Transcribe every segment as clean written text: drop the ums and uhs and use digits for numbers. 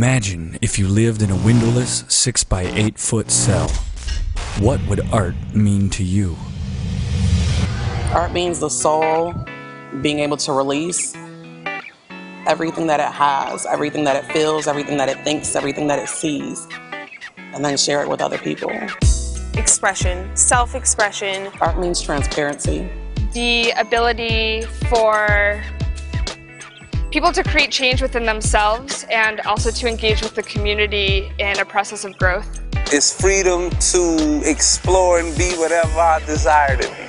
Imagine if you lived in a windowless 6x8 foot cell. What would art mean to you? Art means the soul being able to release everything that it has, everything that it feels, everything that it thinks, everything that it sees, and then share it with other people. Expression, self-expression. Art means transparency. The ability for people to create change within themselves and also to engage with the community in a process of growth. It's freedom to explore and be whatever I desire to be.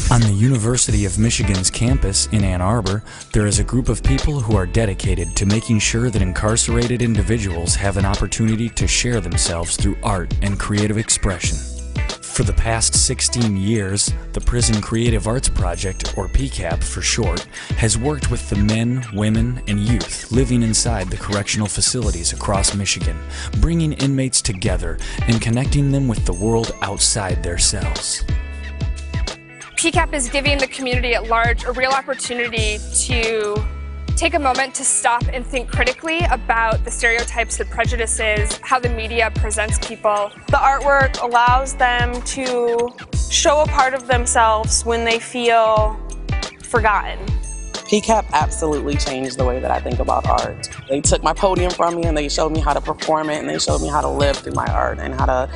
On the University of Michigan's campus in Ann Arbor, there is a group of people who are dedicated to making sure that incarcerated individuals have an opportunity to share themselves through art and creative expression. For the past 16 years, the Prison Creative Arts Project, or PCAP for short, has worked with the men, women, and youth living inside the correctional facilities across Michigan, bringing inmates together and connecting them with the world outside their cells. PCAP is giving the community at large a real opportunity to take a moment to stop and think critically about the stereotypes, the prejudices, how the media presents people. The artwork allows them to show a part of themselves when they feel forgotten. PCAP absolutely changed the way that I think about art. They took my podium from me and they showed me how to perform it, and they showed me how to live through my art and how to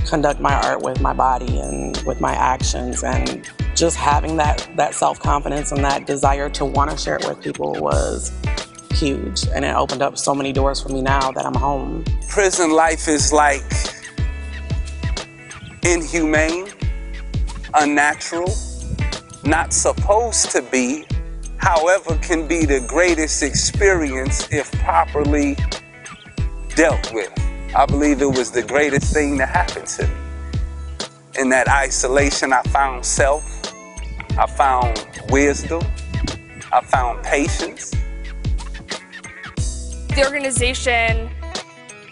conduct my art with my body and with my actions. And just having that self-confidence and that desire to want to share it with people was huge. And it opened up so many doors for me now that I'm home. Prison life is like inhumane, unnatural, not supposed to be, however, can be the greatest experience if properly dealt with. I believe it was the greatest thing that happened to me. In that isolation, I found self, I found wisdom, I found patience. The organization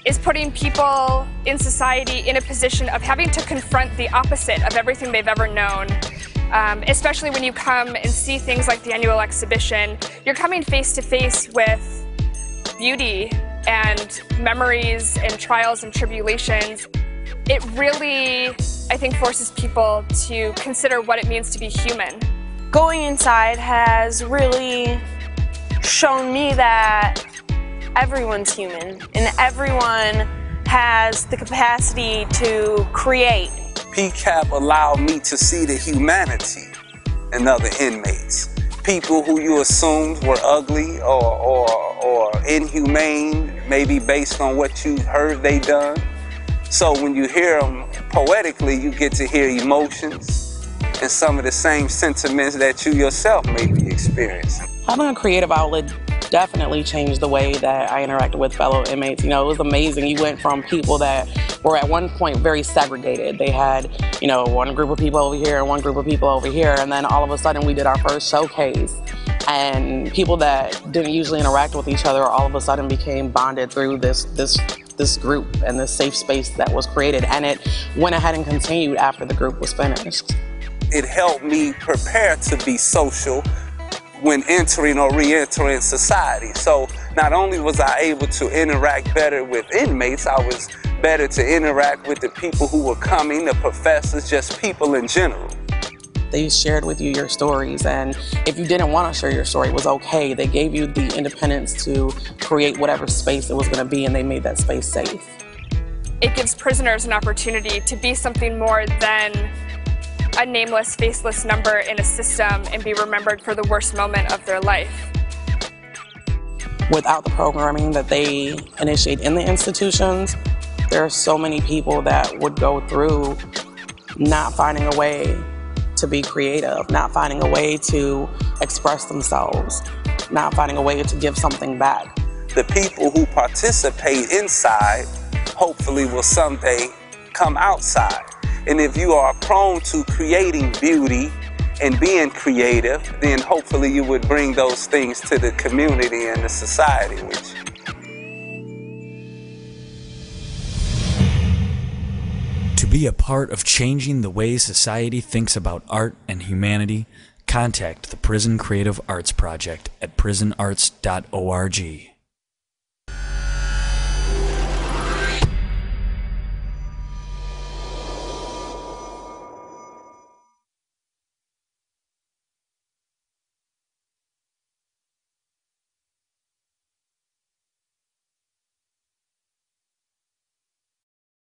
is putting people in society in a position of having to confront the opposite of everything they've ever known. Especially when you come and see things like the annual exhibition, you're coming face to face with beauty and memories and trials and tribulations. It really, I think, forces people to consider what it means to be human. Going inside has really shown me that everyone's human and everyone has the capacity to create. PCAP allowed me to see the humanity in other inmates. People who you assumed were ugly or inhumane, maybe based on what you heard they done. So when you hear them poetically, you get to hear emotions and some of the same sentiments that you yourself may be experiencing. Having a creative outlet definitely changed the way that I interacted with fellow inmates. You know, it was amazing. You went from people that were at one point very segregated. They had, you know, one group of people over here and one group of people over here, and then all of a sudden we did our first showcase. And people that didn't usually interact with each other all of a sudden became bonded through this group and this safe space that was created. And it went ahead and continued after the group was finished. It helped me prepare to be social when entering or re-entering society. So not only was I able to interact better with inmates, I was better to interact with the people who were coming, the professors, just people in general. They shared with you your stories, and if you didn't want to share your story, it was okay. They gave you the independence to create whatever space it was going to be, and they made that space safe. It gives prisoners an opportunity to be something more than a nameless, faceless number in a system and be remembered for the worst moment of their life. Without the programming that they initiate in the institutions, there are so many people that would go through not finding a way to be creative, not finding a way to express themselves, not finding a way to give something back. The people who participate inside hopefully will someday come outside. And if you are prone to creating beauty and being creative, then hopefully you would bring those things to the community and the society with you. To be a part of changing the way society thinks about art and humanity, contact the Prison Creative Arts Project at prisonarts.org.